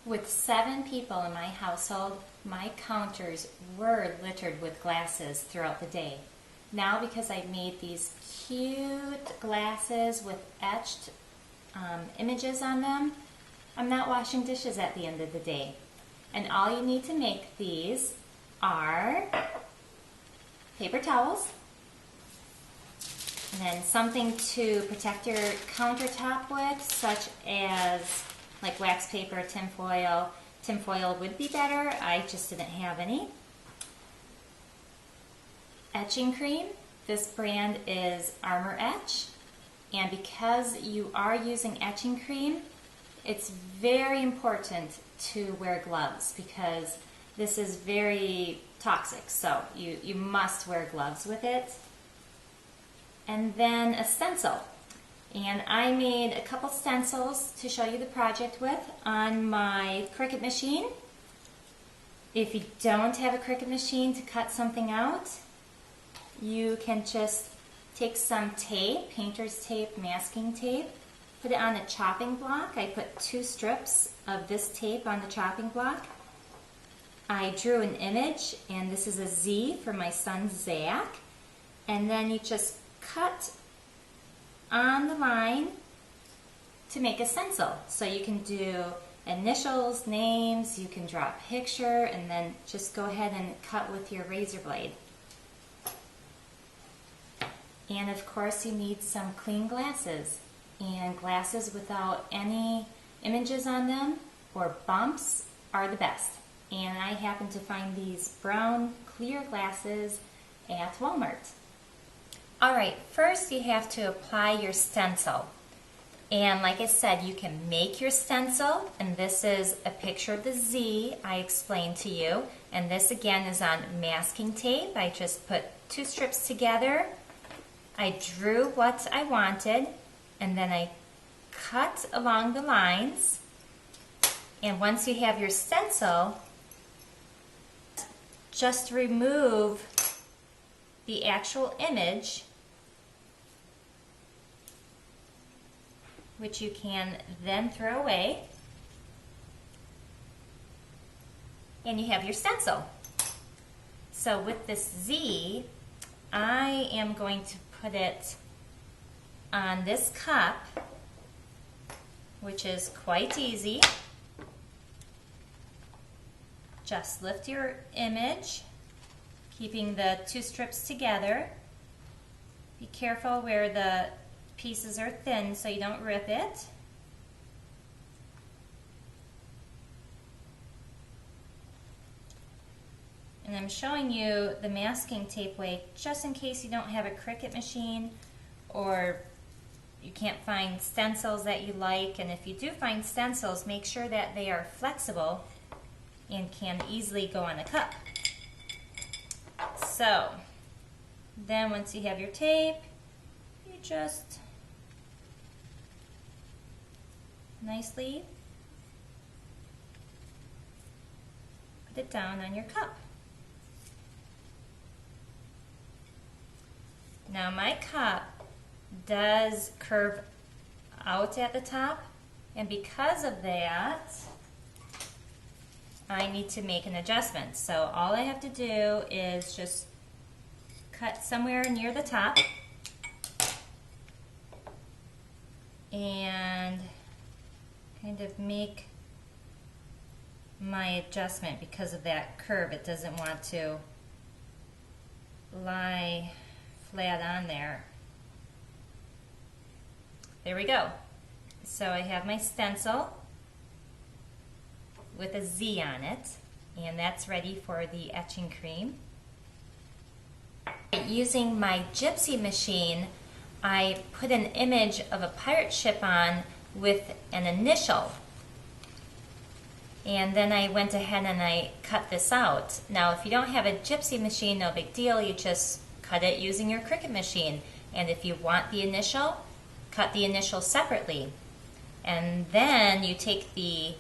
With 7 people in my household, my counters were littered with glasses throughout the day. Now, because I made these cute glasses with etched images on them, I'm not washing dishes at the end of the day. And all you need to make these are paper towels, and then something to protect your countertop with, such as like wax paper, tin foil. Tin foil would be better. I just didn't have any. Etching cream. This brand is Armour Etch. And because you are using etching cream, it's very important to wear gloves because this is very toxic. So you must wear gloves with it. And then a stencil. And I made a couple stencils to show you the project with on my Cricut machine. If you don't have a Cricut machine to cut something out, you can just take some tape, painter's tape, masking tape, put it on a chopping block. I put 2 strips of this tape on the chopping block. I drew an image, and this is a Z for my son Zach. And then you just cut on the line to make a stencil. So you can do initials, names, you can draw a picture, and then just go ahead and cut with your razor blade. And of course you need some clean glasses, and glasses without any images on them or bumps are the best. And I happen to find these brown clear glasses at Walmart. Alright, first you have to apply your stencil. And like I said, you can make your stencil, and this is a picture of the Z I explained to you. And this again is on masking tape. I just put 2 strips together. I drew what I wanted, and then I cut along the lines. And once you have your stencil, just remove the actual image, which you can then throw away, and you have your stencil. So with this Z, I am going to put it on this cup, which is quite easy. Just lift your image, keeping the 2 strips together. Be careful where the pieces are thin so you don't rip it. And I'm showing you the masking tape way just in case you don't have a Cricut machine or you can't find stencils that you like. And if you do find stencils, make sure that they are flexible and can easily go on a cup. So then once you have your tape, you just nicely put it down on your cup. Now my cup does curve out at the top, and because of that, I need to make an adjustment. So all I have to do is just cut somewhere near the top and kind of make my adjustment because of that curve. It doesn't want to lie flat on there. There we go. So I have my stencil with a Z on it, and that's ready for the etching cream. Using my gypsy machine, I put an image of a pirate ship on with an initial, and then I went ahead and I cut this out. Now if you don't have a gypsy machine, no big deal, you just cut it using your Cricut machine. And if you want the initial, cut the initial separately. And then you take the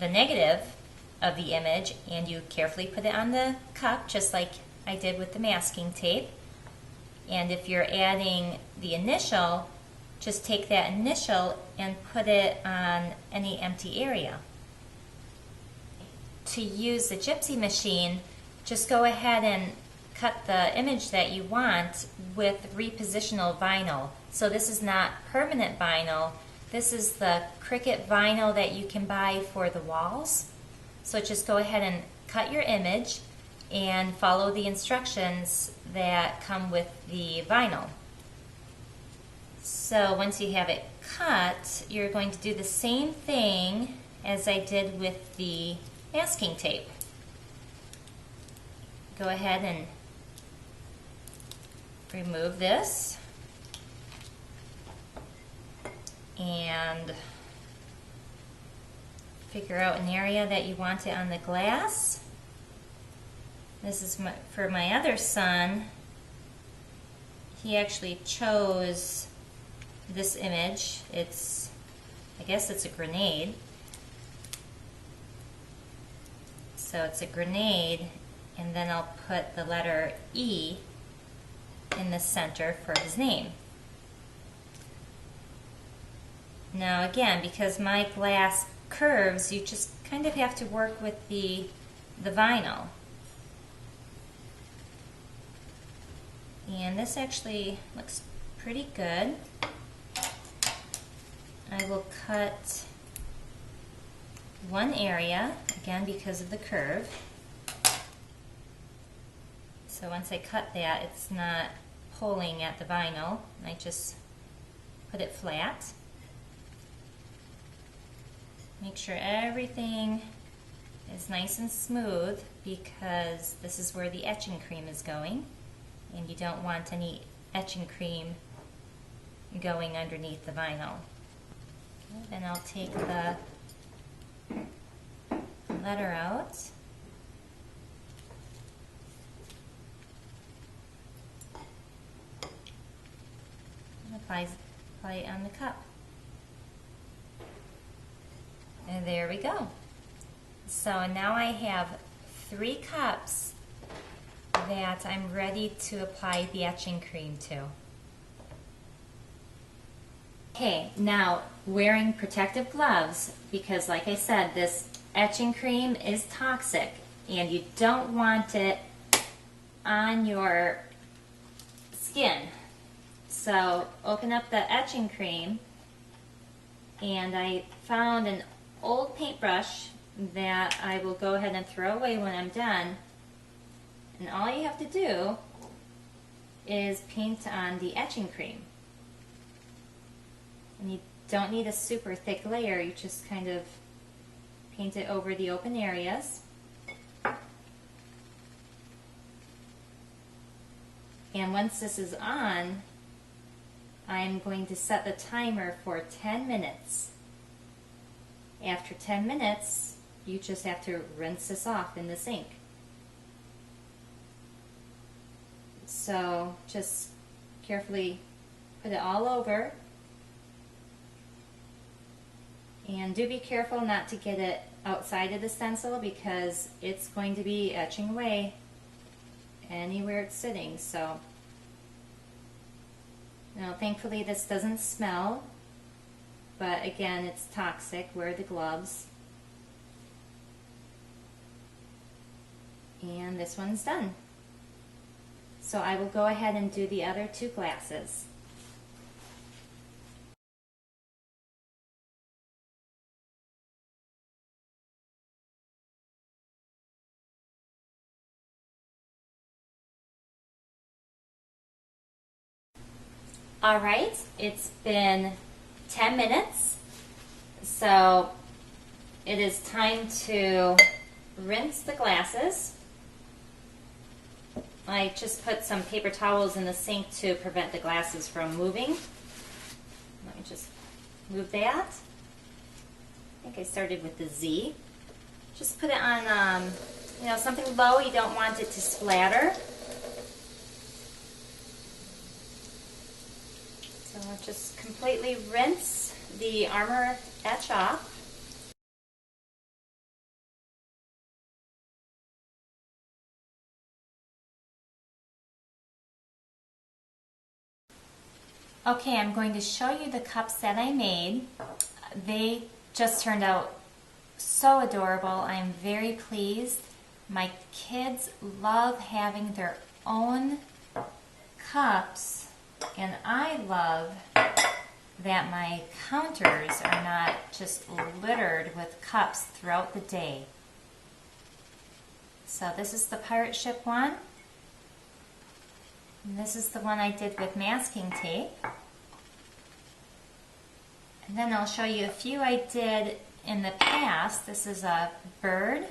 negative of the image and you carefully put it on the cup, just like I did with the masking tape. And if you're adding the initial, just take that initial and put it on any empty area. to use the Gypsy machine, just go ahead and cut the image that you want with repositional vinyl. So this is not permanent vinyl. This is the cricut vinyl that you can buy for the walls. So just go ahead and cut your image and follow the instructions that come with the vinyl. So once you have it cut, you're going to do the same thing as I did with the masking tape. Go ahead and remove this and figure out an area that you want it on the glass. This is for my other son. He actually chose this image. I guess it's a grenade. So it's a grenade, and then I'll put the letter E in the center for his name. Now again, because my glass curves, you just kind of have to work with the vinyl. And this actually looks pretty good. I will cut one area, again because of the curve. So once I cut that, it's not pulling at the vinyl. I just put it flat. Make sure everything is nice and smooth, because this is where the etching cream is going, and you don't want any etching cream going underneath the vinyl. Okay, then I'll take the letter out. And apply it on the cup. And there we go. So now I have 3 cups that I'm ready to apply the etching cream to. Okay, now wearing protective gloves, because like I said, this etching cream is toxic and you don't want it on your skin. So open up the etching cream, and I found an old paintbrush that I will go ahead and throw away when I'm done. And all you have to do is paint on the etching cream. And you don't need a super thick layer, you just kind of paint it over the open areas. And once this is on, I'm going to set the timer for 10 minutes. After 10 minutes, you just have to rinse this off in the sink. So just carefully put it all over. And do be careful not to get it outside of the stencil, because it's going to be etching away anywhere it's sitting. So, now thankfully this doesn't smell, but again, it's toxic. Wear the gloves. And this one's done. So I will go ahead and do the other 2 glasses. Alright, it's been 10 minutes, so it is time to rinse the glasses. I just put some paper towels in the sink to prevent the glasses from moving. Let me just move that. I think I started with the Z. Just put it on something low. You don't want it to splatter. So I'll just completely rinse the Armour Etch off. Okay, I'm going to show you the cups that I made. They just turned out so adorable. I'm very pleased. My kids love having their own cups, and I love that my counters are not just littered with cups throughout the day. So this is the pirate ship one. And this is the one I did with masking tape. And then I'll show you a few I did in the past. This is a bird.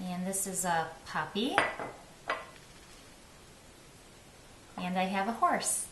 And this is a puppy. And I have a horse.